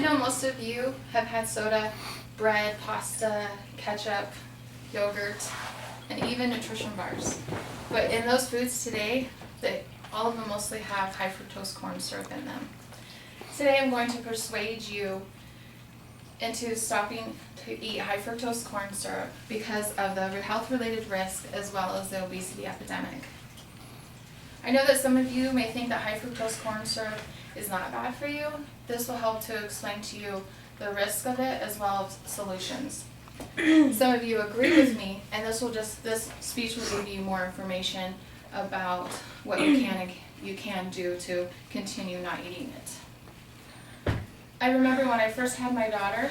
know most of you have had soda, bread, pasta, ketchup, yogurt, and even nutrition bars. But in those foods today, all of them mostly have high fructose corn syrup in them. Today I'm going to persuade you into stopping to eat high fructose corn syrup because of the health-related risk as well as the obesity epidemic. I know that some of you may think that high fructose corn syrup is not bad for you. This will help to explain to you the risks of it as well as solutions. Some of you agree with me, and this speech will give you more information about what you can do to continue not eating it. I remember when I first had my daughter,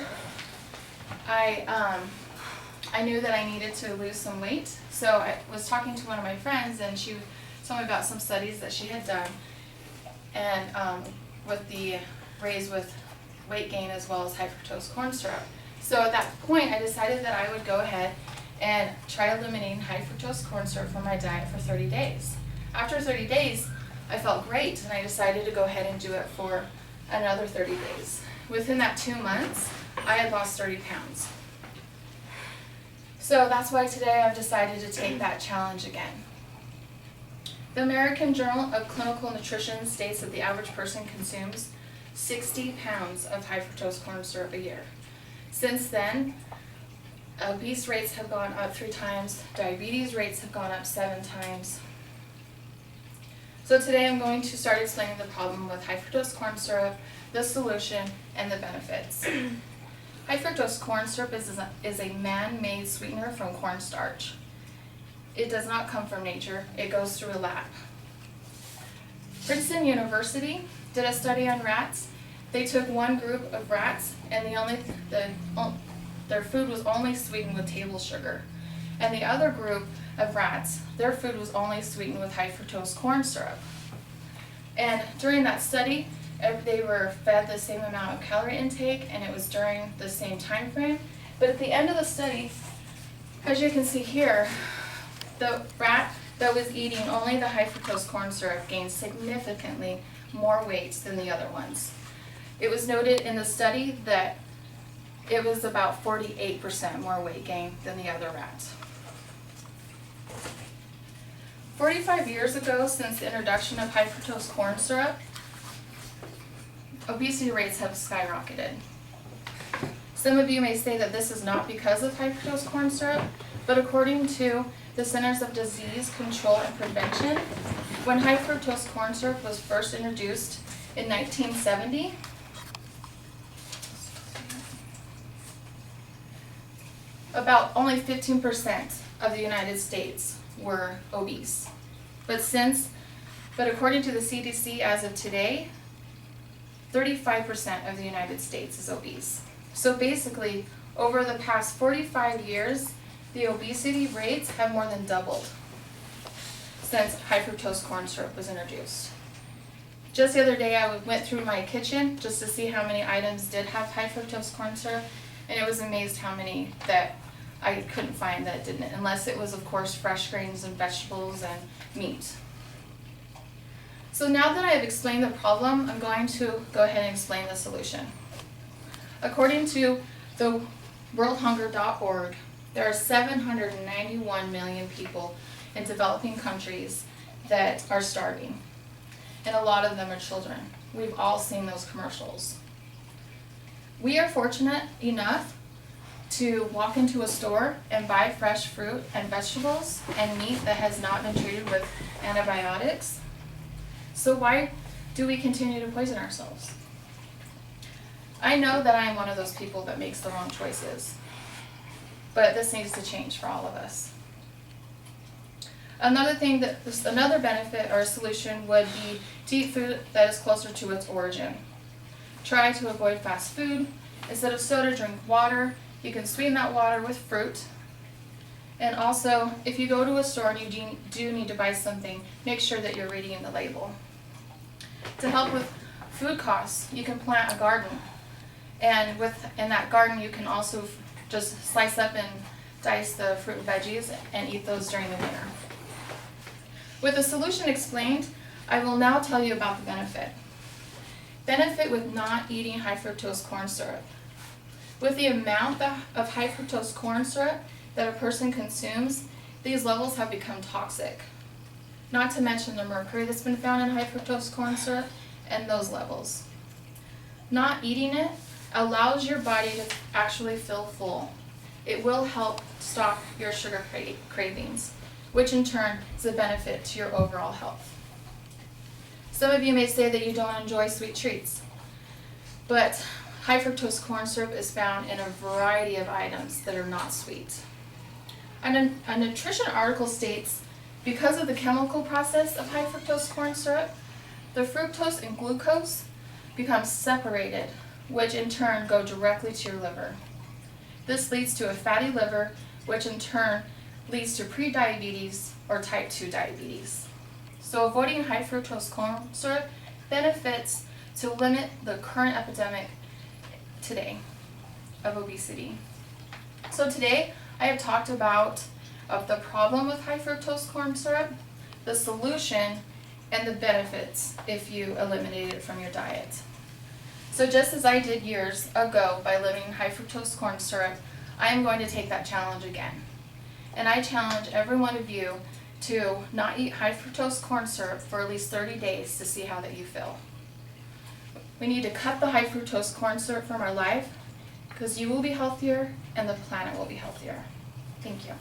I knew that I needed to lose some weight. So I was talking to one of my friends, and she told me about some studies that she had done, and with the raised with weight gain as well as high fructose corn syrup. So at that point, I decided that I would go ahead and try eliminating high fructose corn syrup from my diet for 30 days. After 30 days, I felt great, and I decided to go ahead and do it for another 30 days. Within that 2 months, I had lost 30 pounds. So that's why today I've decided to take that challenge again. The American Journal of Clinical Nutrition states that the average person consumes 60 pounds of high fructose corn syrup a year. Since then, obese rates have gone up 3 times, diabetes rates have gone up 7 times. So today I'm going to start explaining the problem with high fructose corn syrup, the solution, and the benefits. High fructose corn syrup is a man-made sweetener from cornstarch. It does not come from nature, it goes through a lab. Princeton University did a study on rats. They took one group of rats, and their food was only sweetened with table sugar. And the other group of rats, their food was only sweetened with high fructose corn syrup. And during that study, they were fed the same amount of calorie intake, and it was during the same time frame. But at the end of the study, as you can see here, the rat that was eating only the high fructose corn syrup gained significantly more weight than the other ones. It was noted in the study that it was about 48% more weight gain than the other rats. 45 years ago, since the introduction of high fructose corn syrup, obesity rates have skyrocketed. Some of you may say that this is not because of high fructose corn syrup, but according to the Centers of Disease Control and Prevention, when high fructose corn syrup was first introduced in 1970, about only 15% of the United States were obese. But according to the CDC as of today, 35% of the United States is obese. So basically, over the past 45 years, the obesity rates have more than doubled since high fructose corn syrup was introduced. Just the other day, I went through my kitchen just to see how many items did have high fructose corn syrup, and I was amazed how many that I couldn't find that didn't, unless it was, of course, fresh grains and vegetables and meat. So now that I have explained the problem, I'm going to go ahead and explain the solution. According to the worldhunger.org, there are 791 million people in developing countries that are starving, and a lot of them are children. We've all seen those commercials. We are fortunate enough to walk into a store and buy fresh fruit and vegetables and meat that has not been treated with antibiotics. So why do we continue to poison ourselves? I know that I am one of those people that makes the wrong choices, but this needs to change for all of us. Another benefit or solution would be to eat food that is closer to its origin. Try to avoid fast food. Instead of soda, drink water. You can sweeten that water with fruit. And also, if you go to a store and you do need to buy something, make sure that you're reading the label. To help with food costs, you can plant a garden. And in that garden, you can also just slice up and dice the fruit and veggies and eat those during the winter. With the solution explained, I will now tell you about the benefit. Benefit with not eating high fructose corn syrup. With the amount of high fructose corn syrup that a person consumes, these levels have become toxic. Not to mention the mercury that's been found in high fructose corn syrup and those levels. Not eating it allows your body to actually feel full. It will help stop your sugar cravings, which in turn is a benefit to your overall health. Some of you may say that you don't enjoy sweet treats, but high fructose corn syrup is found in a variety of items that are not sweet. A nutrition article states, because of the chemical process of high fructose corn syrup, the fructose and glucose become separated, which in turn go directly to your liver. This leads to a fatty liver, which in turn leads to prediabetes or type 2 diabetes. So avoiding high fructose corn syrup benefits to limit the current epidemic today of obesity. So today I have talked about the problem with high fructose corn syrup, the solution, and the benefits if you eliminate it from your diet. So just as I did years ago by limiting high fructose corn syrup, I am going to take that challenge again. And I challenge every one of you to not eat high fructose corn syrup for at least 30 days to see how that you feel. We need to cut the high fructose corn syrup from our life because you will be healthier and the planet will be healthier. Thank you.